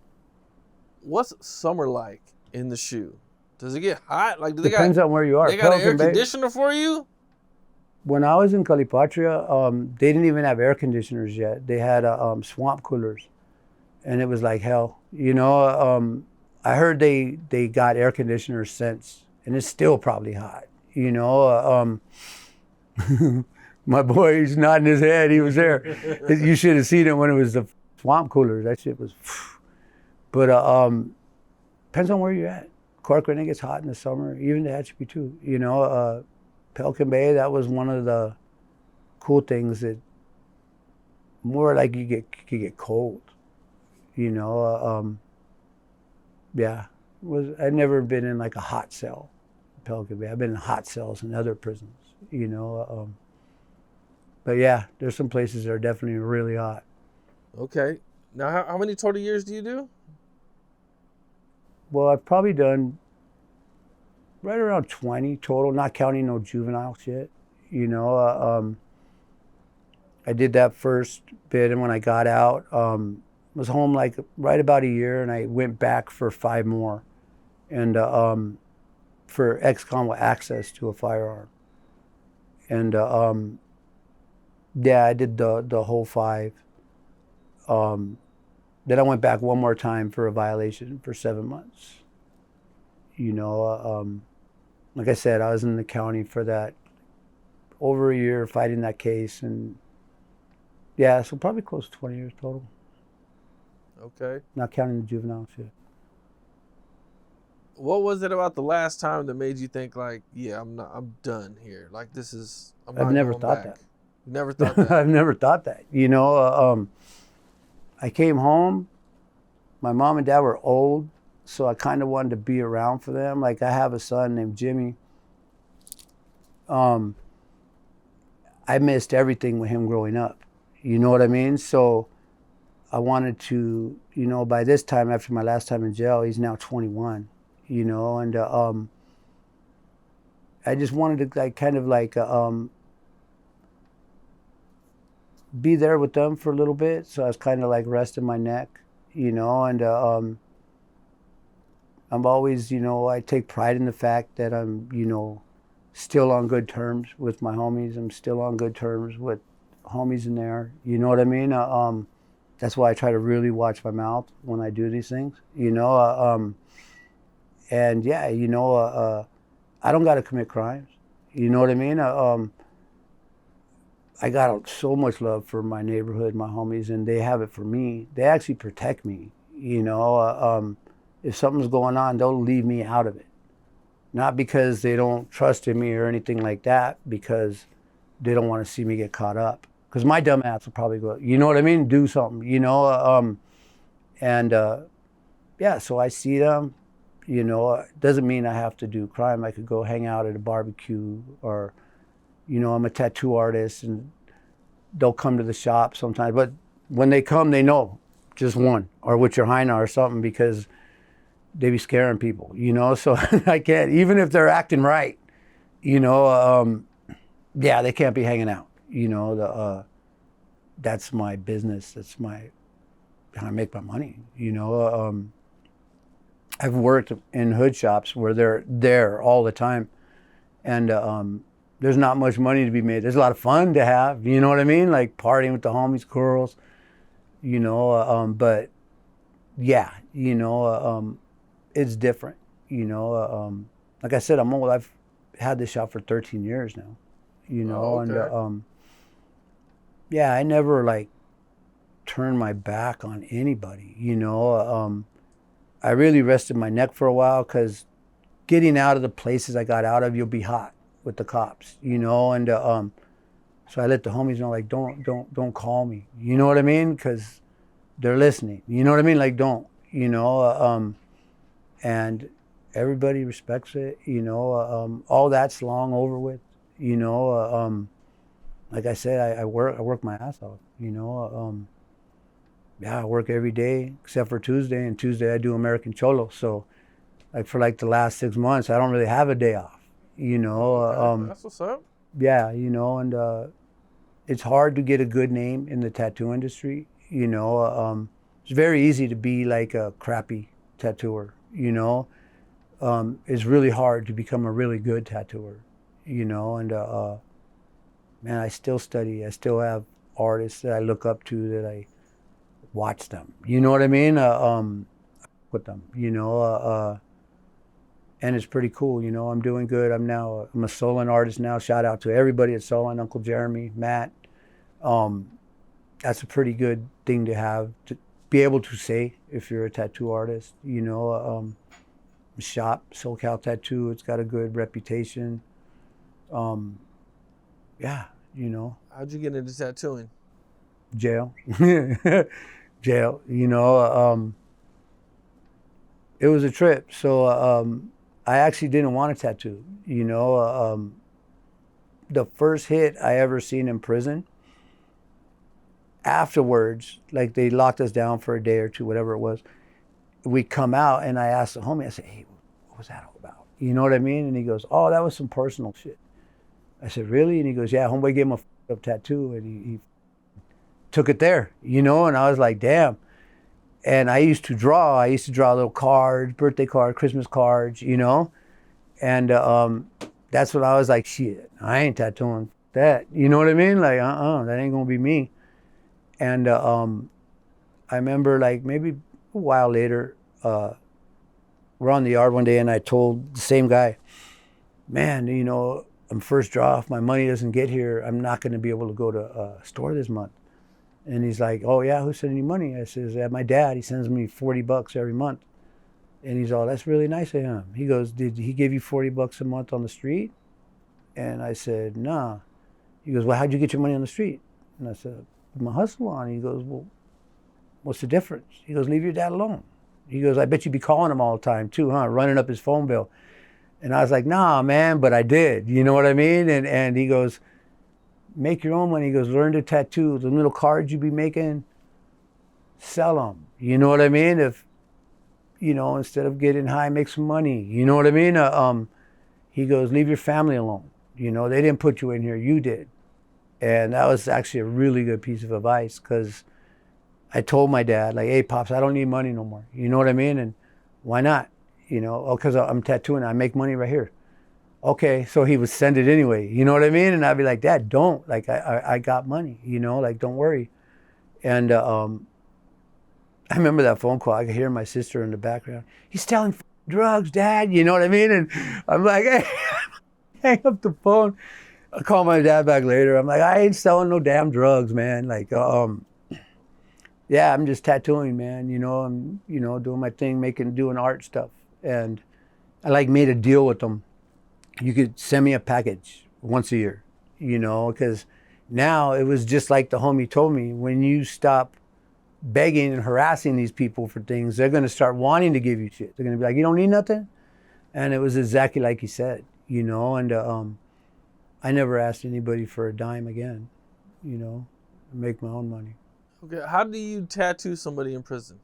What's summer like in the shoe? Does it get hot? Like, Depends on where you are. They got an air conditioner for you? When I was in Calipatria, they didn't even have air conditioners yet. They had swamp coolers, and it was like hell. I heard they got air conditioners since, and it's still probably hot. My boy, he's nodding his head. He was there. You should have seen it when it was the swamp coolers. That shit was. But depends on where you're at. Corcoran, it gets hot in the summer. Even the Hatchapee too. Pelican Bay, that was one of the cool things, that more like you get cold, yeah. I'd never been in like a hot cell, Pelican Bay. I've been in hot cells in other prisons, but yeah, there's some places that are definitely really hot. Okay. Now, how many total years do you do? Well, I've probably done right around 20 total, not counting no juvenile shit. I did that first bit, and when I got out, was home like right about a year, and I went back for 5 more, and for ex-con with access to a firearm. And Yeah, I did the whole 5. Then I went back one more time for a violation for 7 months. You know, like I said, I was in the county for that over a year fighting that case, and yeah, so probably close to 20 years total. Okay. Not counting the juvenile shit. What was it about the last time that made you think like, yeah, I'm done here. Like I'm I've not never going thought back. that. You never thought that. I've never thought that. You know, I came home. My mom and dad were old, so I kind of wanted to be around for them. Like I have a son named Jimmy. I missed everything with him growing up. You know what I mean? So I wanted to, you know, by this time, after my last time in jail, he's now 21, you know, and I just wanted to like kind of like be there with them for a little bit. So I was kind of like resting my neck, you know, and I'm always, you know, I take pride in the fact that I'm, you know, still on good terms with my homies. I'm still on good terms with homies in there. You know what I mean? That's why I try to really watch my mouth when I do these things, you know. And yeah, you know, I don't got to commit crimes. You know what I mean? I got so much love for my neighborhood, my homies, and they have it for me. They actually protect me. You know, if something's going on, they'll leave me out of it. Not because they don't trust in me or anything like that, because they don't want to see me get caught up. Because my dumb ass will probably go, you know what I mean? Do something, you know? And yeah, so I see them, you know, it doesn't mean I have to do crime. I could go hang out at a barbecue, or, you know, I'm a tattoo artist and they'll come to the shop sometimes. But when they come, they know just one, or with your hyena or something, because they be scaring people, you know? So I can't, even if they're acting right, you know, yeah, they can't be hanging out, you know? That's my business. That's how I make my money, you know? I've worked in hood shops where they're there all the time, and there's not much money to be made. There's a lot of fun to have, you know what I mean? Like partying with the homies, girls, you know, but yeah, you know, it's different, you know. Like I said, I'm old. I've had this shop for 13 years now, you know. Oh, okay. And yeah, I never like turned my back on anybody, you know. I really rested my neck for a while, because getting out of the places I got out of, you'll be hot with the cops, you know. And so I let the homies know, like, don't call me, you know what I mean? Because they're listening, you know what I mean? Like, don't, you know. And everybody respects it, you know. All that's long over with, you know. Like I said, I work my ass off, you know. Yeah, I work every day except for Tuesday, and Tuesday I do American Cholo. So like for like the last 6 months, I don't really have a day off, you know. Okay. That's what's up. Yeah, you know, and it's hard to get a good name in the tattoo industry, you know. It's very easy to be like a crappy tattooer, you know. It's really hard to become a really good tattooer, you know. And man, I still study. I still have artists that I look up to, that I watch them. You know what I mean? With them, you know. And it's pretty cool, you know. I'm doing good. I'm a Solon artist now. Shout out to everybody at Solon, Uncle Jeremy, Matt. That's a pretty good thing to have, to be able to say if you're a tattoo artist, you know. Shop, SoCal Tattoo, it's got a good reputation. Yeah, you know. How'd you get into tattooing? Jail. Jail, you know. It was a trip. So I actually didn't want a tattoo, you know. The first hit I ever seen in prison, afterwards, like they locked us down for a day or two, whatever it was, we come out and I asked the homie, I said, hey, what was that all about? You know what I mean? And he goes, oh, that was some personal shit. I said, really? And he goes, yeah, homeboy gave him a up tattoo, and he took it there, you know. And I was like, damn. And I used to draw little cards, birthday cards, Christmas cards, you know. And that's when I was like, shit, I ain't tattooing that. You know what I mean? Like, that ain't gonna be me. And I remember like maybe a while later, we're on the yard one day and I told the same guy, man, you know, I'm first draw. If my money doesn't get here, I'm not gonna be able to go to a store this month. And he's like, oh yeah, who's sending you money? I says, yeah, my dad, he sends me $40 every month. And he's all, that's really nice of him. He goes, did he give you $40 a month on the street? And I said, nah. He goes, well, how'd you get your money on the street? And I said, my hustle on. He goes, well, what's the difference? He goes, leave your dad alone. He goes, I bet you be calling him all the time too, huh? Running up his phone bill. And I was like, nah, man, but I did. You know what I mean? And he goes, make your own money. He goes, learn to tattoo. The little cards you be making, sell them. You know what I mean? If, you know, instead of getting high, make some money. You know what I mean? He goes, leave your family alone. You know, they didn't put you in here, you did. And that was actually a really good piece of advice because I told my dad, like, hey, Pops, I don't need money no more. You know what I mean? And why not? You know, oh, because I'm tattooing, I make money right here. Okay, so he would send it anyway. You know what I mean? And I'd be like, Dad, don't. Like, I got money, you know, like, don't worry. And I remember that phone call. I could hear my sister in the background. He's selling drugs, Dad. You know what I mean? And I'm like, hey, hang up the phone. I call my dad back later. I'm like, I ain't selling no damn drugs, man. Like, yeah, I'm just tattooing, man. You know, I'm, you know, doing my thing, doing art stuff. And I like made a deal with them. You could send me a package once a year, you know, because now it was just like the homie told me, when you stop begging and harassing these people for things, they're going to start wanting to give you shit. They're going to be like, you don't need nothing? And it was exactly like he said, you know, and I never asked anybody for a dime again, you know, make my own money. Okay, how do you tattoo somebody in prison?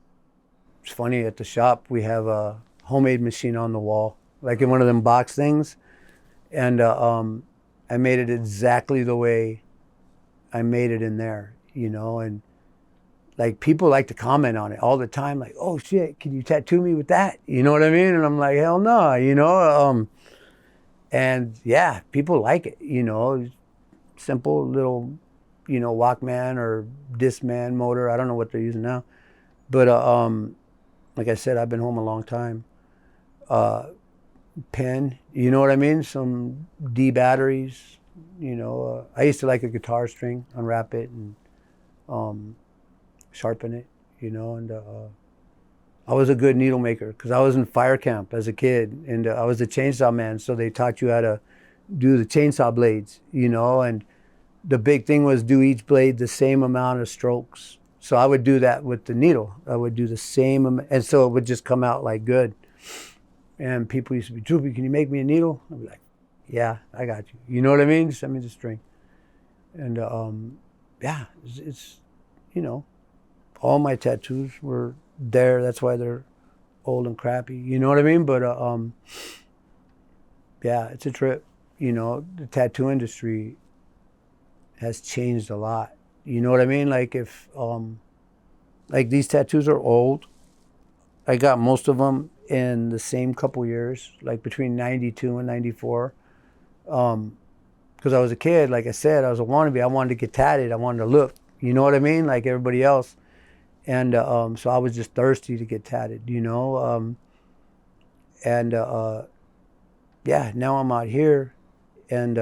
It's funny, at the shop, we have a homemade machine on the wall, like in one of them box things. And I made it exactly the way I made it in there, you know, and like people like to comment on it all the time, like, oh shit, can you tattoo me with that? You know what I mean? And I'm like, hell no, you know? And yeah, people like it, you know, simple little, you know, Walkman or Discman motor. I don't know what they're using now. But like I said, I've been home a long time. Pen, you know what I mean? Some D batteries, you know. I used to like a guitar string, unwrap it and sharpen it, you know. And I was a good needle maker because I was in fire camp as a kid, and I was a chainsaw man, so they taught you how to do the chainsaw blades, you know. And the big thing was do each blade the same amount of strokes. So I would do that with the needle. I would do the same amount, and so it would just come out like good. And people used to be, Droopy, can you make me a needle? I'd be like, yeah, I got you. You know what I mean? Just send me the string. And yeah, it's, you know, all my tattoos were there. That's why they're old and crappy. You know what I mean? But yeah, it's a trip. You know, the tattoo industry has changed a lot. You know what I mean? Like if, like these tattoos are old. I got most of them in the same couple years, like between 92 and 94. Because I was a kid, like I said, I was a wannabe. I wanted to get tatted. I wanted to look, you know what I mean? Like everybody else. And so I was just thirsty to get tatted, you know? And yeah, now I'm out here and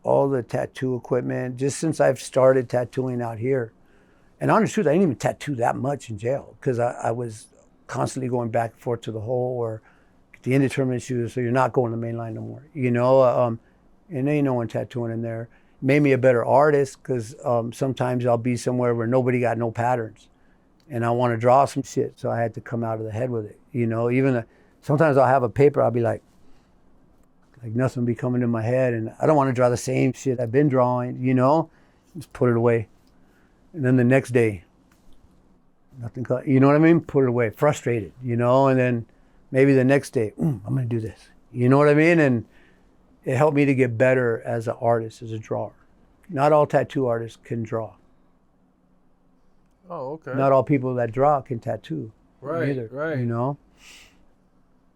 all the tattoo equipment, just since I've started tattooing out here. And honest truth, I didn't even tattoo that much in jail because I was constantly going back and forth to the hole or the indeterminate shoes, so you're not going to the main line no more, you know? And there ain't no one tattooing in there. Made me a better artist because sometimes I'll be somewhere where nobody got no patterns and I want to draw some shit, so I had to come out of the head with it, you know? Even sometimes I'll have a paper, I'll be like nothing will be coming in my head and I don't want to draw the same shit I've been drawing, you know? Just put it away. And then the next day, nothing, you know what I mean? Put it away, frustrated, you know? And then maybe the next day, I'm gonna do this. You know what I mean? And it helped me to get better as an artist, as a drawer. Not all tattoo artists can draw. Oh, okay. Not all people that draw can tattoo. Right, either, right. You know?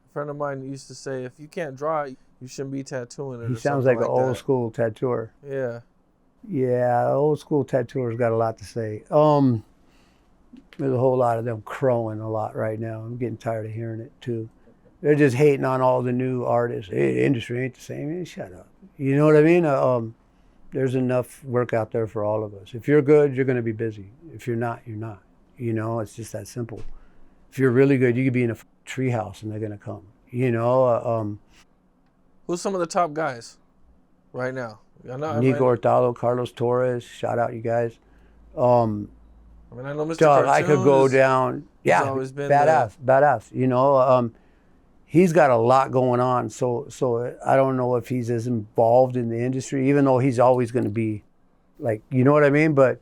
A friend of mine used to say, if you can't draw, You shouldn't be tattooing it He or sounds something like an like old that. school tattooer. Yeah. Yeah, old school tattooers got a lot to say. There's a whole lot of them crowing a lot right now. I'm getting tired of hearing it too. They're just hating on all the new artists. Hey, the industry ain't the same. Hey, shut up. You know what I mean? There's enough work out there for all of us. If you're good, you're going to be busy. If you're not, you're not. You know, it's just that simple. If you're really good, you could be in a treehouse and they're going to come. You know, Who's some of the top guys right now? Nico Hurtado, Carlos Torres, shout out you guys. I know Mr. Dog, I could Cartoon go down. has Yeah, always been badass. You know, he's got a lot going on. So I don't know if he's as involved in the industry, even though he's always going to be, like, you know what I mean. But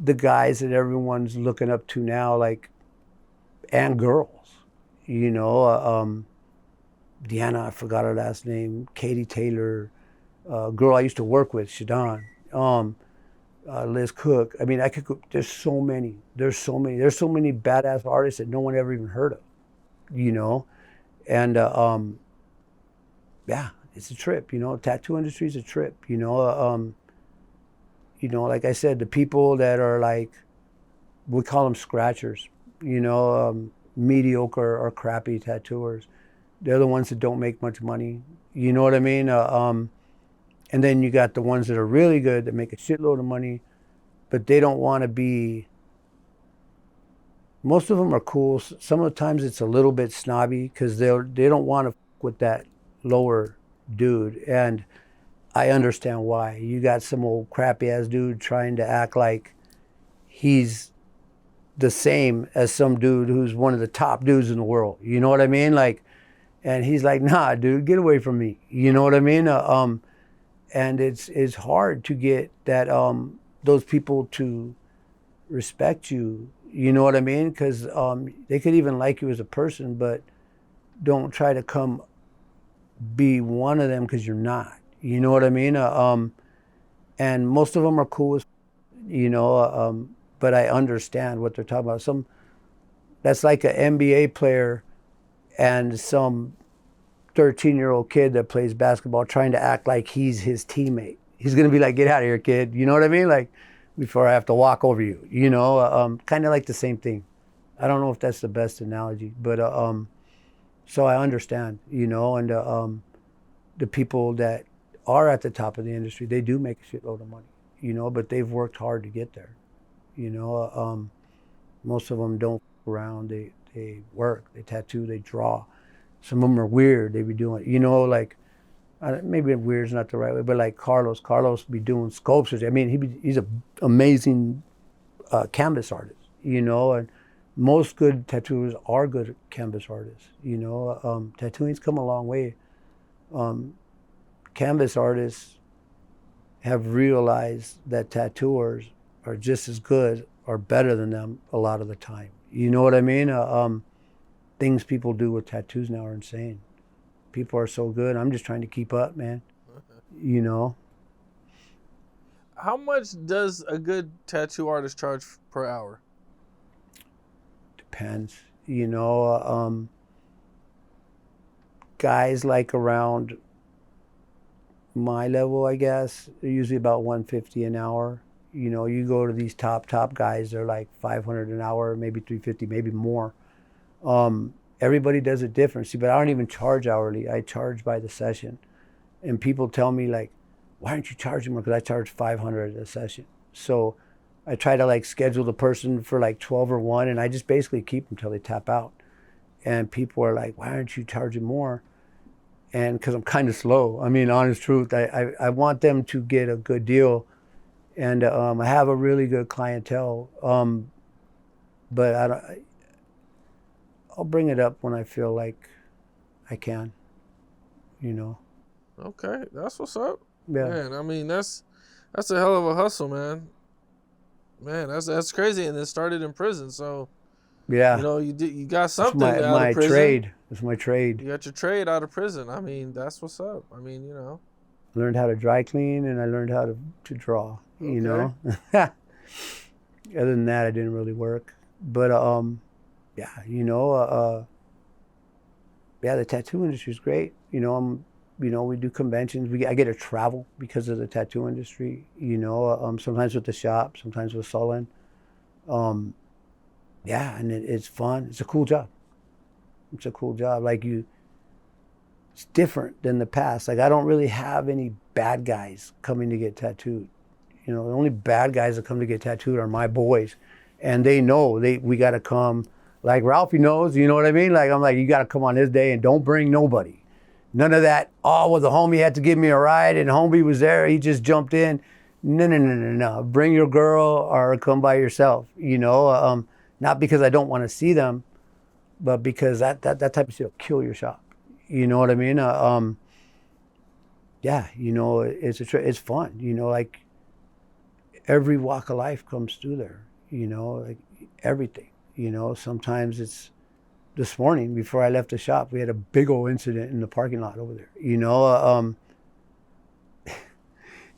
the guys that everyone's looking up to now, like, and girls, you know, Deanna, I forgot her last name, Katie Taylor, girl I used to work with, Shadon. Liz Cook. I mean, I could go, there's so many badass artists that no one ever even heard of, you know? And yeah, it's a trip, you know, tattoo industry is a trip, you know? Like I said, the people that are like, we call them scratchers, you know, mediocre or crappy tattooers. They're the ones that don't make much money. You know what I mean? And then you got the ones that are really good that make a shitload of money, but they don't want to be. Most of them are cool. Some of the times it's a little bit snobby because they don't want to fuck with that lower dude, and I understand why. You got some old crappy ass dude trying to act like he's the same as some dude who's one of the top dudes in the world. You know what I mean? Like, and he's like, nah, dude, get away from me. You know what I mean? And it's hard to get that those people to respect you. You know what I mean? Because they could even like you as a person, but don't try to come be one of them because you're not. You know what I mean? And most of them are cool as, you know, but I understand what they're talking about. That's like an NBA player and some 13-year-old kid that plays basketball trying to act like he's his teammate. He's going to be like, get out of here, kid. You know what I mean? Like, before I have to walk over you, you know, kind of like the same thing. I don't know if that's the best analogy, but so I understand, you know, and the people that are at the top of the industry, they do make a shitload of money, you know, but they've worked hard to get there. You know, most of them don't f around. They work, they tattoo, they draw. Some of them are weird. They be doing, you know, like, maybe weird is not the right way, but like Carlos be doing sculptures. I mean, he's an amazing canvas artist, you know, and most good tattooers are good canvas artists, you know. Tattooing's come a long way. Canvas artists have realized that tattooers are just as good or better than them a lot of the time. You know what I mean? Things people do with tattoos now are insane. People are so good. I'm just trying to keep up, man. You know? How much does a good tattoo artist charge per hour? Depends. You know, guys like around my level, I guess, they're usually about $150 an hour. You know, you go to these top guys, they're like $500 an hour, maybe $350, maybe more. Everybody does it different. See, but I don't even charge hourly. I charge by the session. And people tell me, like, why aren't you charging more? Because I charge $500 a session. So I try to like schedule the person for like 12 or 1, and I just basically keep them till they tap out. And people are like, why aren't you charging more? And because I'm kind of slow. I mean, honest truth, I want them to get a good deal. And I have a really good clientele. But I'll bring it up when I feel like I can, you know. Okay, that's what's up. Yeah. Man, I mean, that's a hell of a hustle, man. Man, that's crazy, and it started in prison. So, yeah, you know, you got something my, out of prison. Trade. It's my trade. You got your trade out of prison. I mean, that's what's up. I mean, you know. I learned how to dry clean, and I learned how to draw. Okay. You know. Other than that, I didn't really work. But yeah, you know, yeah, the tattoo industry is great. You know, You know, we do conventions. I get to travel because of the tattoo industry. You know, sometimes with the shop, sometimes with Solon. Yeah, and it's fun. It's a cool job. It's a cool job. Like it's different than the past. Like I don't really have any bad guys coming to get tattooed. You know, the only bad guys that come to get tattooed are my boys, and they know we got to come. Like Ralphie knows, you know what I mean? Like I'm like, you got to come on this day and don't bring nobody. None of that, oh, well, the homie had to give me a ride and homie was there, he just jumped in. No. Bring your girl or come by yourself, you know? Not because I don't want to see them, but because that type of shit will kill your shop. You know what I mean? Yeah, you know, it's fun. You know, like every walk of life comes through there, you know, like everything. You know, sometimes it's, this morning, before I left the shop, we had a big old incident in the parking lot over there. You know,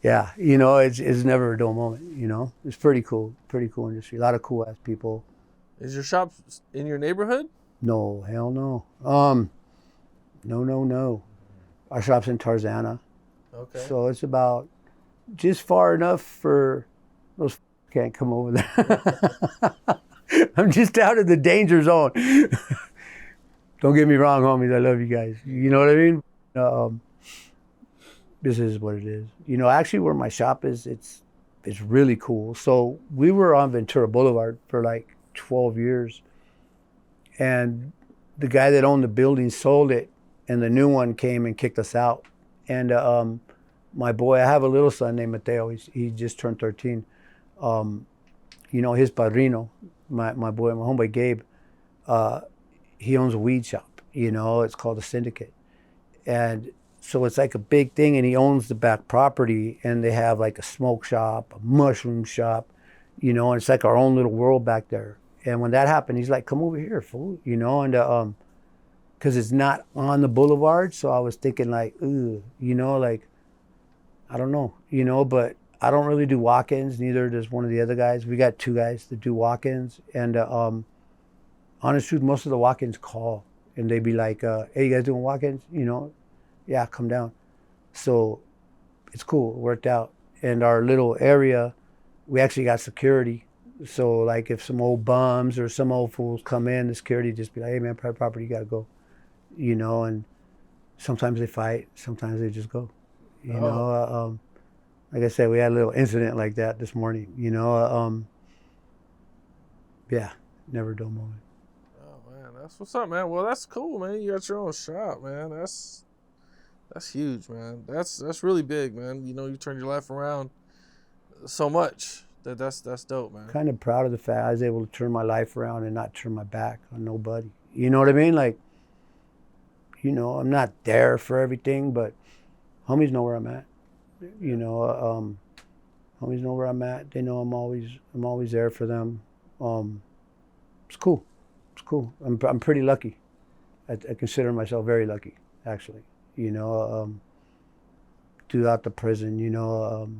yeah, you know, it's never a dull moment. You know, it's pretty cool industry. A lot of cool ass people. Is your shop in your neighborhood? No, hell no. No. Our shop's in Tarzana. Okay. So it's about just far enough for those can't come over there. I'm just out of the danger zone. Don't get me wrong, homies. I love you guys. You know what I mean? This is what it is. You know, actually, where my shop is, it's really cool. So we were on Ventura Boulevard for like 12 years, and the guy that owned the building sold it, and the new one came and kicked us out. And my boy, I have a little son named Mateo. He just turned 13. You know, his padrino, my boy, my homeboy Gabe. He owns a weed shop, you know, it's called a syndicate. And so it's like a big thing, and he owns the back property, and they have like a smoke shop, a mushroom shop, you know, and it's like our own little world back there. And when that happened, he's like, come over here, fool, you know, and because it's not on the boulevard, so I was thinking like, ooh, you know, like, I don't know, you know, but I don't really do walk-ins, neither does one of the other guys. We got two guys that do walk-ins, and honest truth, most of the walk-ins call and they be like, hey, you guys doing walk-ins? You know, yeah, come down. So it's cool, it worked out. And our little area, we actually got security. So like if some old bums or some old fools come in, the security just be like, hey man, private property, you gotta go. You know, and sometimes they fight, sometimes they just go. You know, like I said, we had a little incident like that this morning, you know. Yeah, never a dull moment. That's what's up, man. Well, that's cool, man. You got your own shop, man. That's huge, man. That's really big, man. You know, you turned your life around so much. That's dope, man. Kind of proud of the fact I was able to turn my life around and not turn my back on nobody. You know what I mean? Like, you know, I'm not there for everything, but homies know where I'm at. You know, homies know where I'm at. They know I'm always there for them. It's cool. It's cool. I'm pretty lucky. I consider myself very lucky, actually. You know, throughout the prison, you know,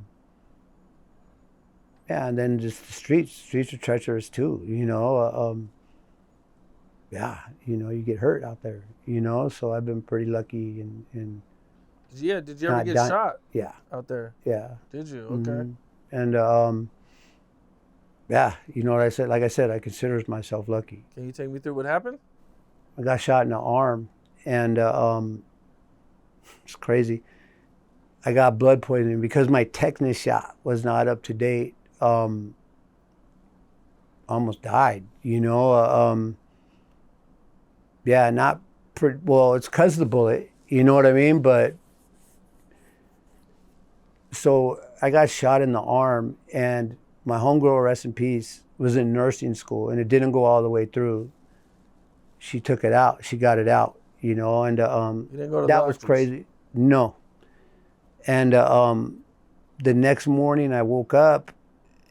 yeah, and then just the streets are treacherous too, you know. Yeah, you know, you get hurt out there, you know, so I've been pretty lucky and yeah, did you ever get shot? Yeah. Out there? Yeah. Did you? Okay. Mm-hmm. And yeah, you know what I said? Like I said, I consider myself lucky. Can you take me through what happened? I got shot in the arm, and it's crazy. I got blood poisoning because my tetanus shot was not up to date. Almost died, you know. Yeah, not pretty well. It's because of the bullet, you know what I mean. But so I got shot in the arm, and my homegirl, rest in peace, was in nursing school, and it didn't go all the way through. She took it out. She got it out, you know, and you didn't go to that was crazy. No. And the next morning I woke up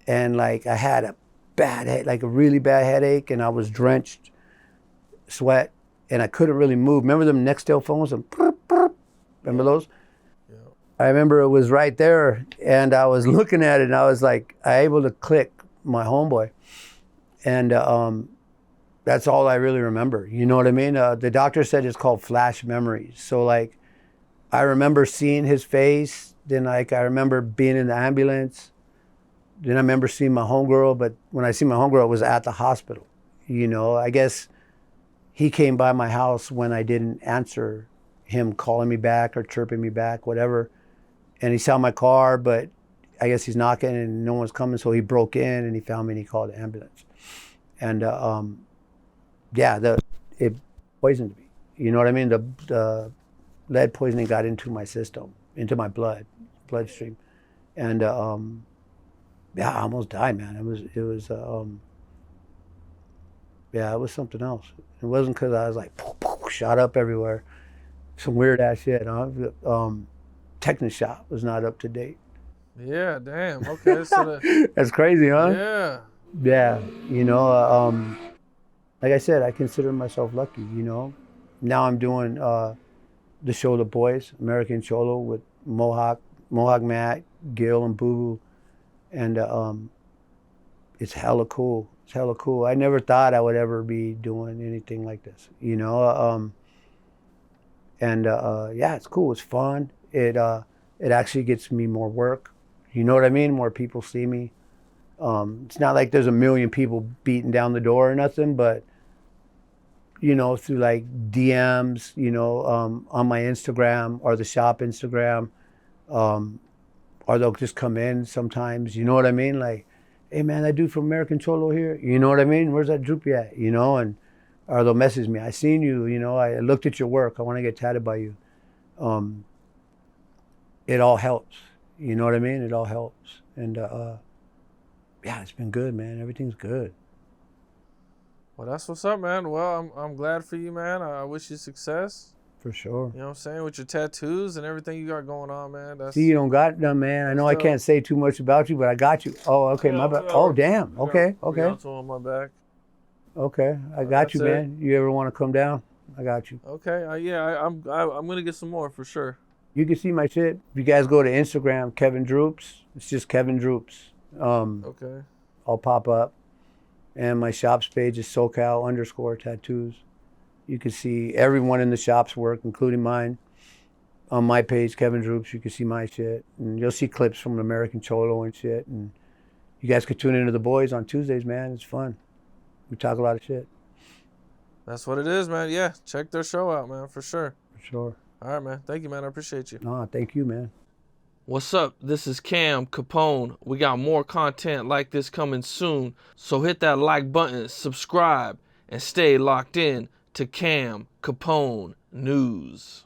and like I had a bad head, like a really bad headache, and I was drenched, sweat, and I couldn't really move. Remember them Nextel phones? Remember those? Yeah. I remember it was right there, and I was looking at it, and I was like, I able to click my homeboy, and that's all I really remember. You know what I mean? The doctor said it's called flash memories. So like, I remember seeing his face. Then like I remember being in the ambulance. Then I remember seeing my homegirl, but when I see my homegirl, it was at the hospital. You know, I guess he came by my house when I didn't answer him calling me back or chirping me back, whatever. And he saw my car, but I guess he's knocking and no one's coming, so he broke in and he found me and he called the ambulance. And yeah, it poisoned me. You know what I mean? The lead poisoning got into my system, into my bloodstream, and yeah, I almost died, man. Yeah, it was something else. It wasn't because I was like shot up everywhere, some weird ass shit. Huh? Tetanus shot was not up to date. Yeah, damn. Okay, so that, That's crazy, huh? yeah. Yeah, you know, like I said, I consider myself lucky. You know, now I'm doing the show The Boys, American Cholo with Mohawk Matt, Gil, and Boo Boo, and it's hella cool. It's hella cool. I never thought I would ever be doing anything like this. You know, and yeah, it's cool. It's fun. It actually gets me more work. You know what I mean? More people see me. It's not like there's a million people beating down the door or nothing, but you know, through like DMs, you know, on my Instagram or the shop Instagram, or they'll just come in sometimes. You know what I mean? Like, hey man, that dude from American Cholo here. You know what I mean? Where's that Droopy at? You know, and or they'll message me. I seen you. You know, I looked at your work. I want to get tatted by you. It all helps. You know what I mean? It all helps. And yeah, it's been good, man. Everything's good. Well, that's what's up, man. Well, I'm glad for you, man. I wish you success. For sure. You know what I'm saying? With your tattoos and everything you got going on, man. That's, see, you don't got them, man. I know I can't say too much about you, but I got you. Oh, okay, my bad. Oh, damn. Okay, okay. Also on my back. Okay, I got you, man. You ever want to come down? I got you. Okay, yeah, I'm gonna get some more for sure. You can see my shit. If you guys go to Instagram, Kevin Droops. It's just Kevin Droops. Okay. I'll pop up. And my shop's page is SoCal_tattoos. You can see everyone in the shop's work, including mine. On my page, Kevin Droops, you can see my shit. And you'll see clips from American Cholo and shit. And you guys could tune into The Boys on Tuesdays, man. It's fun. We talk a lot of shit. That's what it is, man. Yeah, check their show out, man, for sure. For sure. All right, man. Thank you, man. I appreciate you. No, thank you, man. What's up? This is Cam Capone. We got more content like this coming soon. So hit that like button, subscribe, and stay locked in to Cam Capone News.